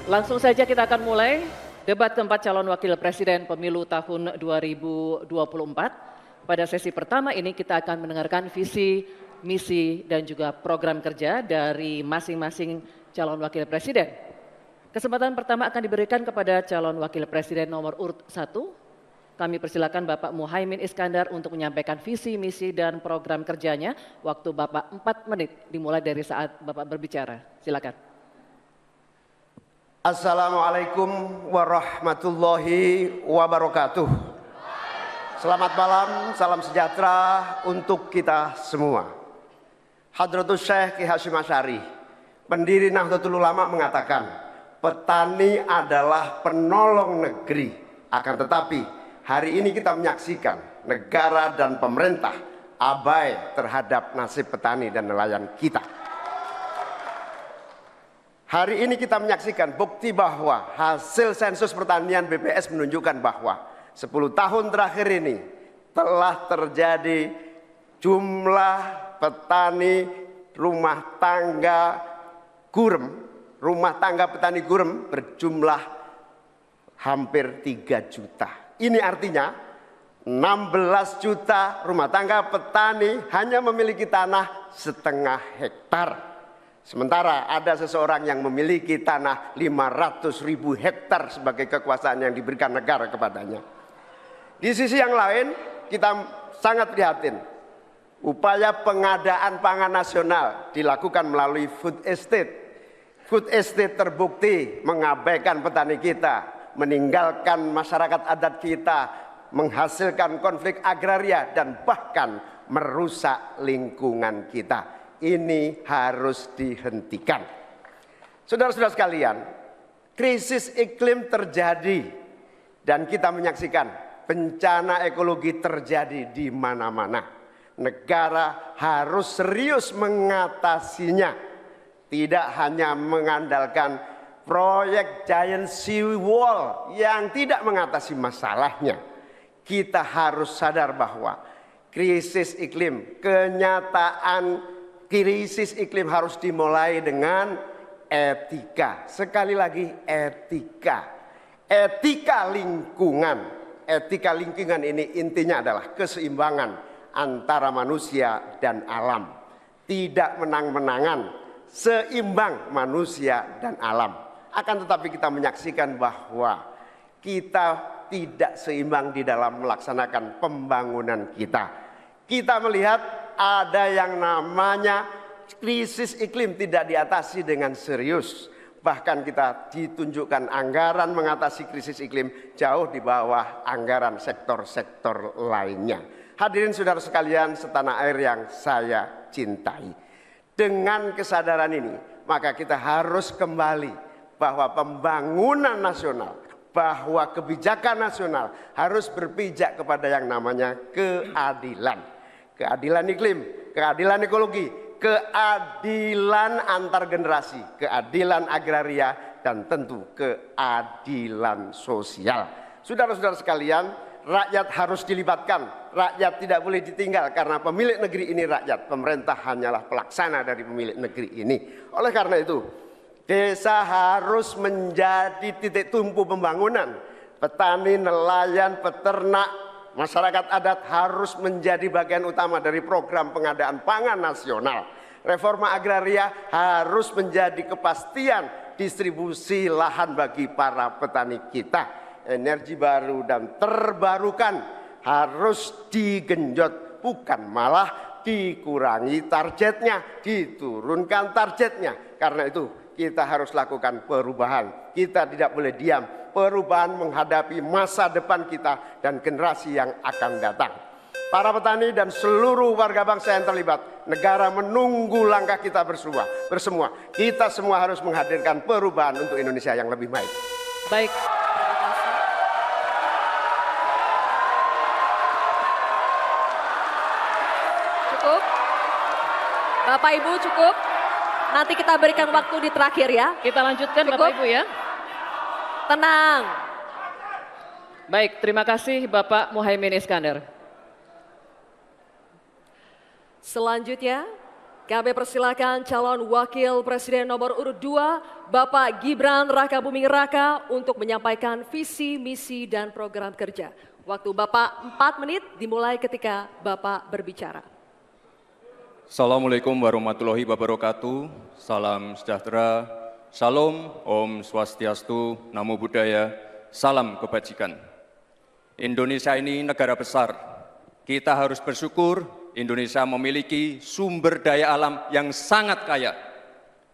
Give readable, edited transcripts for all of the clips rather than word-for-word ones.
Langsung saja kita akan mulai debat keempat calon wakil presiden pemilu tahun 2024. Pada sesi pertama ini kita akan mendengarkan visi, misi, dan juga program kerja dari masing-masing calon wakil presiden. Kesempatan pertama akan diberikan kepada calon wakil presiden nomor urut 1. Kami persilakan Bapak Muhaimin Iskandar untuk menyampaikan visi, misi, dan program kerjanya. Waktu Bapak 4 menit dimulai dari saat Bapak berbicara. Silakan. Assalamualaikum warahmatullahi wabarakatuh. Selamat malam, salam sejahtera untuk kita semua. Hadratus Syekh Ki Hasyim Asy'ari, pendiri Nahdlatul Ulama, mengatakan, petani adalah penolong negeri. Akan tetapi, hari ini kita menyaksikan negara dan pemerintah abai terhadap nasib petani dan nelayan kita. Hari ini kita menyaksikan bukti bahwa hasil sensus pertanian BPS menunjukkan bahwa 10 tahun terakhir ini telah terjadi jumlah petani rumah tangga petani gurem berjumlah hampir 3 juta. Ini artinya 16 juta rumah tangga petani hanya memiliki tanah setengah hektar. Sementara ada seseorang yang memiliki tanah 500.000 hektar sebagai kekuasaan yang diberikan negara kepadanya. Di sisi yang lain kita sangat prihatin. Upaya pengadaan pangan nasional dilakukan melalui food estate. Food estate terbukti mengabaikan petani kita, meninggalkan masyarakat adat kita, menghasilkan konflik agraria dan bahkan merusak lingkungan kita. Ini harus dihentikan. Saudara-saudara sekalian, krisis iklim terjadi dan kita menyaksikan bencana ekologi terjadi di mana-mana. Negara harus serius mengatasinya. Tidak hanya mengandalkan proyek giant sea wall yang tidak mengatasi masalahnya. Kita harus sadar bahwa krisis iklim, krisis iklim harus dimulai dengan etika. Sekali lagi etika. Etika lingkungan. Etika lingkungan ini intinya adalah keseimbangan antara manusia dan alam. Tidak menang-menangan, seimbang manusia dan alam. Akan tetapi kita menyaksikan bahwa kita tidak seimbang di dalam melaksanakan pembangunan kita. Kita melihat ada yang namanya krisis iklim tidak diatasi dengan serius. Bahkan kita ditunjukkan anggaran mengatasi krisis iklim jauh di bawah anggaran sektor-sektor lainnya. Hadirin saudara sekalian setanah air yang saya cintai. Dengan kesadaran ini, maka kita harus kembali bahwa pembangunan nasional, bahwa kebijakan nasional harus berpijak kepada yang namanya keadilan. Keadilan iklim, keadilan ekologi, keadilan antar generasi, keadilan agraria, dan tentu keadilan sosial. Saudara-saudara sekalian, rakyat harus dilibatkan, rakyat tidak boleh ditinggal karena pemilik negeri ini rakyat, pemerintah hanyalah pelaksana dari pemilik negeri ini. Oleh karena itu, desa harus menjadi titik tumpu pembangunan. Petani, nelayan, peternak, masyarakat adat harus menjadi bagian utama dari program pengadaan pangan nasional. Reforma agraria harus menjadi kepastian distribusi lahan bagi para petani kita. Energi baru dan terbarukan harus digenjot, bukan malah dikurangi targetnya, diturunkan targetnya. Karena itu kita harus lakukan perubahan. Kita tidak boleh diam. Perubahan menghadapi masa depan kita dan generasi yang akan datang. Para petani dan seluruh warga bangsa yang terlibat, negara menunggu langkah kita bersemua. Kita semua harus menghadirkan perubahan untuk Indonesia yang lebih baik. Baik. Cukup. Bapak Ibu cukup. Nanti kita berikan waktu di terakhir ya. Kita lanjutkan Cukup? Bapak Ibu ya. Tenang. Baik, terima kasih Bapak Muhaimin Iskandar. Selanjutnya kami persilakan calon wakil presiden nomor urut 2, Bapak Gibran Rakabuming Raka untuk menyampaikan visi, misi, dan program kerja. Waktu Bapak 4 menit dimulai ketika Bapak berbicara. Assalamualaikum warahmatullahi wabarakatuh. Salam sejahtera, Shalom, Om Swastiastu, Namo Buddhaya, salam kebajikan. Indonesia ini negara besar. Kita harus bersyukur Indonesia memiliki sumber daya alam yang sangat kaya.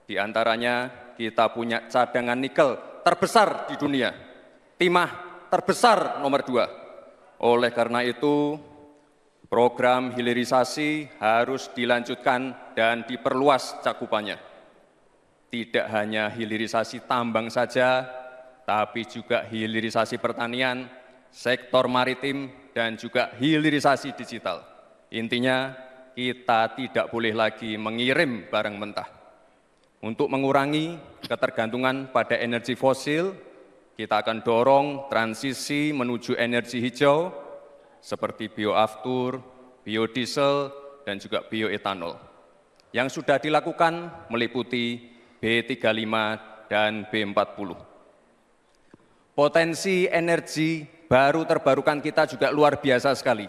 Di antaranya kita punya cadangan nikel terbesar di dunia, timah terbesar nomor 2. Oleh karena itu, program hilirisasi harus dilanjutkan dan diperluas cakupannya. Tidak hanya hilirisasi tambang saja, tapi juga hilirisasi pertanian, sektor maritim, dan juga hilirisasi digital. Intinya, kita tidak boleh lagi mengirim barang mentah. Untuk mengurangi ketergantungan pada energi fosil, kita akan dorong transisi menuju energi hijau, seperti bioaftur, biodiesel, dan juga bioetanol. Yang sudah dilakukan meliputi B35 dan B40. Potensi energi baru terbarukan kita juga luar biasa sekali.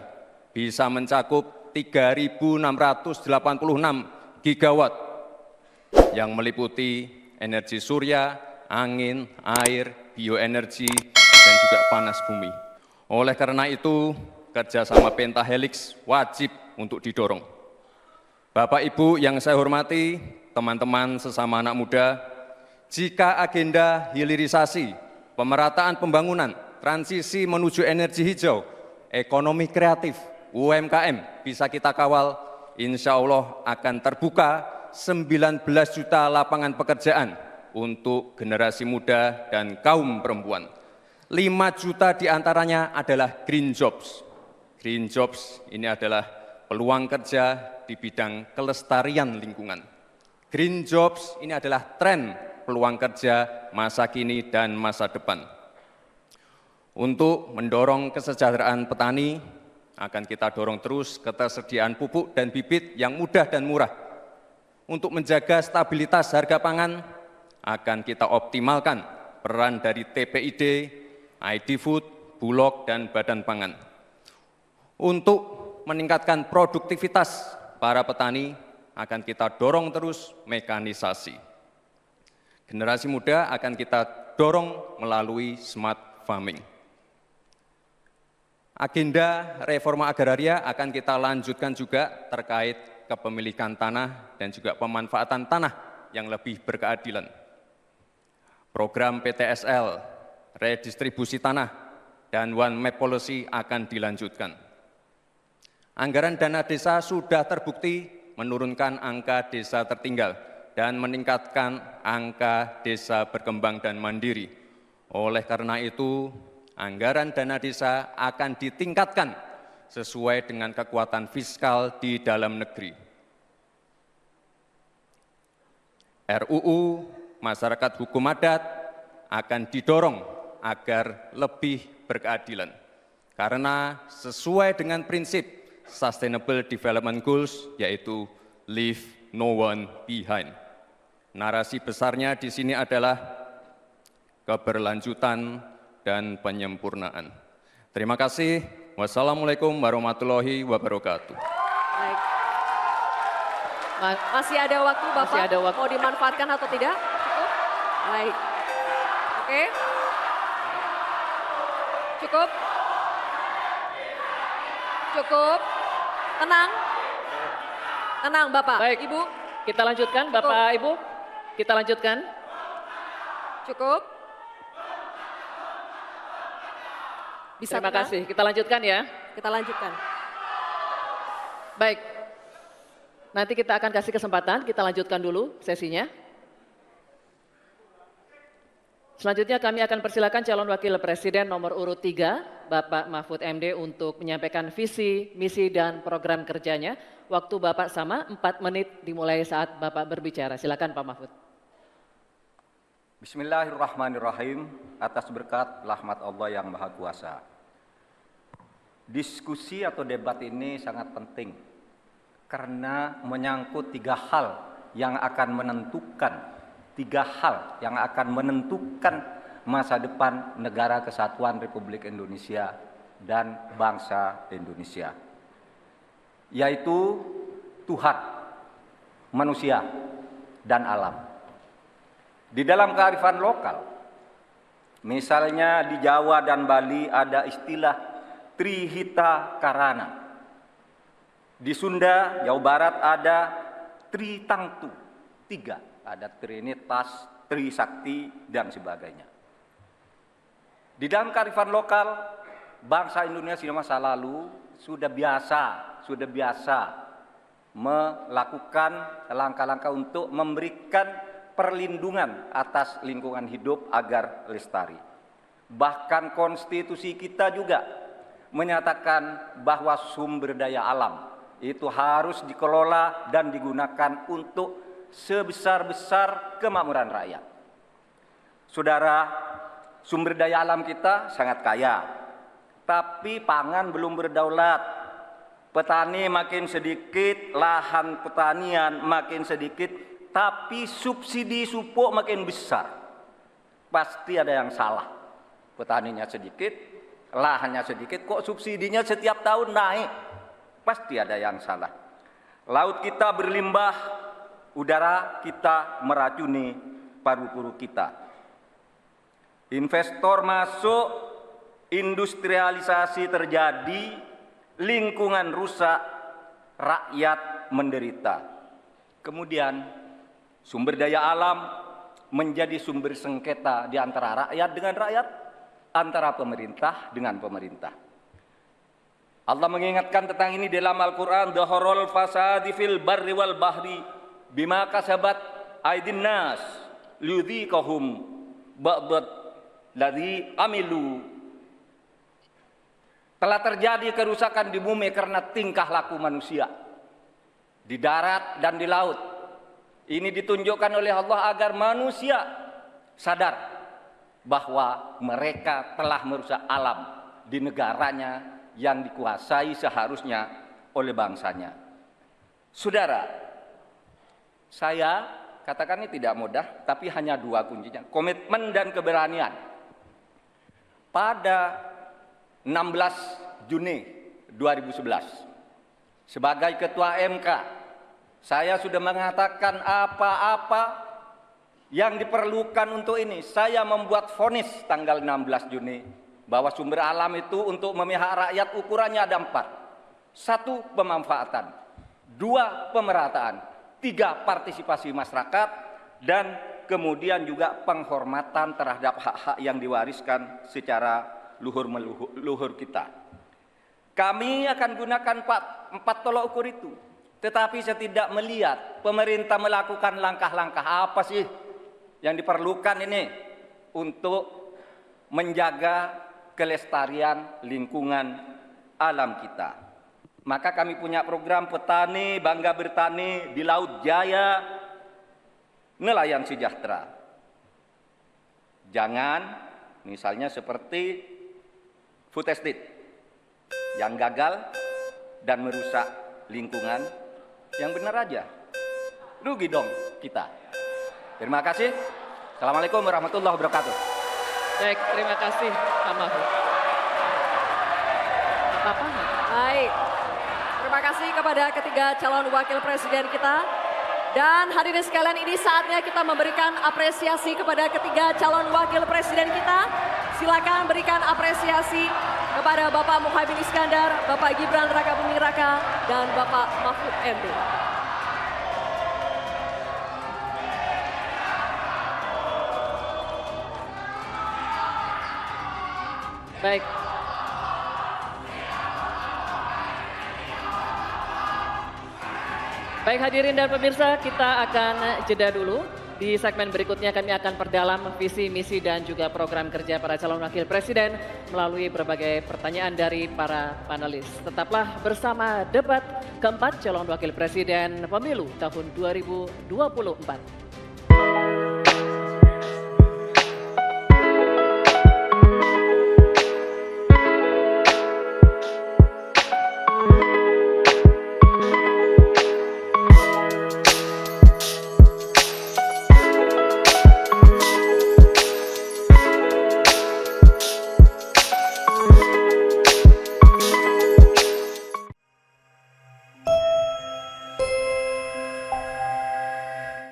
Bisa mencakup 3.686 gigawatt yang meliputi energi surya, angin, air, bioenergi, dan juga panas bumi. Oleh karena itu, kerjasama Pentahelix wajib untuk didorong. Bapak Ibu yang saya hormati, teman-teman sesama anak muda, jika agenda hilirisasi, pemerataan pembangunan, transisi menuju energi hijau, ekonomi kreatif, UMKM bisa kita kawal, insya Allah akan terbuka 19 juta lapangan pekerjaan untuk generasi muda dan kaum perempuan. 5 juta diantaranya adalah green jobs. Green jobs ini adalah peluang kerja di bidang kelestarian lingkungan. Green jobs ini adalah tren peluang kerja masa kini dan masa depan. Untuk mendorong kesejahteraan petani, akan kita dorong terus ketersediaan pupuk dan bibit yang mudah dan murah. Untuk menjaga stabilitas harga pangan, akan kita optimalkan peran dari TPID, ID Food, Bulog, dan Badan Pangan. Untuk meningkatkan produktivitas para petani, akan kita dorong terus mekanisasi. Generasi muda akan kita dorong melalui smart farming. Agenda reforma agraria akan kita lanjutkan juga terkait kepemilikan tanah dan juga pemanfaatan tanah yang lebih berkeadilan. Program PTSL, redistribusi tanah, dan One Map Policy akan dilanjutkan. Anggaran dana desa sudah terbukti menurunkan angka desa tertinggal dan meningkatkan angka desa berkembang dan mandiri. Oleh karena itu, anggaran dana desa akan ditingkatkan sesuai dengan kekuatan fiskal di dalam negeri. RUU Masyarakat Hukum Adat akan didorong agar lebih berkeadilan. Karena sesuai dengan prinsip Sustainable Development Goals, yaitu Leave No One Behind. Narasi besarnya di sini adalah keberlanjutan dan penyempurnaan. Terima kasih. Wassalamualaikum warahmatullahi wabarakatuh. Baik. Masih ada waktu Bapak? Masih ada waktu. Mau dimanfaatkan atau tidak? Cukup? Baik. Oke. Cukup? Cukup? Tenang? Tenang Bapak, Baik. Ibu? Kita lanjutkan, Bapak, Ibu. Kita lanjutkan. Cukup? Bisa Terima tenang? kasih. Kita lanjutkan ya. Kita lanjutkan. Baik. Nanti kita akan kasih kesempatan, kita lanjutkan dulu sesinya. Selanjutnya kami akan persilakan calon wakil presiden nomor urut 3, Bapak Mahfud MD untuk menyampaikan visi, misi, dan program kerjanya. Waktu Bapak sama 4 menit dimulai saat Bapak berbicara. Silakan Pak Mahfud. Bismillahirrahmanirrahim, atas berkat rahmat Allah yang Maha Kuasa. Diskusi atau debat ini sangat penting karena menyangkut tiga hal yang akan menentukan masa depan negara kesatuan Republik Indonesia dan bangsa Indonesia, yaitu Tuhan, manusia, dan alam. Di dalam kearifan lokal, misalnya di Jawa dan Bali ada istilah Trihita Karana. Di Sunda, Jawa Barat ada Tritangtu, 3. Ada Trinitas, Trisakti, dan sebagainya. Di dalam kearifan lokal, bangsa Indonesia di masa lalu sudah biasa melakukan langkah-langkah untuk memberikan perlindungan atas lingkungan hidup agar lestari. Bahkan konstitusi kita juga menyatakan bahwa sumber daya alam itu harus dikelola dan digunakan untuk sebesar-besar kemakmuran rakyat. Saudara, sumber daya alam kita sangat kaya, tapi pangan belum berdaulat. Petani makin sedikit, lahan pertanian makin sedikit, tapi subsidi pupuk makin besar. Pasti ada yang salah. Petaninya sedikit, lahannya sedikit, kok subsidinya setiap tahun naik? Pasti ada yang salah. Laut kita berlimbah, udara kita meracuni paru-paru kita. Investor masuk, industrialisasi terjadi, lingkungan rusak, rakyat menderita. Kemudian sumber daya alam menjadi sumber sengketa di antara rakyat dengan rakyat, antara pemerintah dengan pemerintah. Allah mengingatkan tentang ini dalam Al-Quran, Dhaharul fasadi fil barri wal bahri bima kasabat aydin nas liyudhiqahum ba'dad ladzi amilu. Telah terjadi kerusakan di bumi karena tingkah laku manusia, di darat dan di laut. Ini ditunjukkan oleh Allah agar manusia sadar bahwa mereka telah merusak alam di negaranya yang dikuasai seharusnya oleh bangsanya. Saudara, saya katakan ini tidak mudah, tapi hanya 2 kuncinya, komitmen dan keberanian. Pada 16 Juni 2011, sebagai Ketua MK, saya sudah mengatakan apa-apa yang diperlukan untuk ini. Saya membuat vonis tanggal 16 Juni bahwa sumber alam itu untuk memihak rakyat ukurannya ada 4. 1, pemanfaatan. 2, pemerataan. 3, partisipasi masyarakat. Dan kemudian juga penghormatan terhadap hak-hak yang diwariskan secara luhur kita. Kami akan gunakan 4 tolok ukur itu. Tetapi saya tidak melihat pemerintah melakukan langkah-langkah apa sih yang diperlukan ini untuk menjaga kelestarian lingkungan alam kita. Maka kami punya program petani bangga bertani di Laut Jaya, nelayan sejahtera. Jangan misalnya seperti food estate yang gagal dan merusak lingkungan. Yang benar aja, rugi dong kita. Terima kasih. Assalamualaikum warahmatullahi wabarakatuh. Baik, terima kasih Pak Mahfud. Apa? Baik, terima kasih kepada ketiga calon wakil presiden kita. Dan hadirin sekalian, ini saatnya kita memberikan apresiasi kepada ketiga calon wakil presiden kita. Silakan berikan apresiasi kepada Bapak Muhaimin Iskandar, Bapak Gibran Rakabuming Raka, dan Bapak Mahfud MD. Baik. Baik hadirin dan pemirsa, kita akan jeda dulu. Di segmen berikutnya kami akan perdalam visi, misi dan juga program kerja para calon wakil presiden melalui berbagai pertanyaan dari para panelis. Tetaplah bersama debat keempat calon wakil presiden pemilu tahun 2024.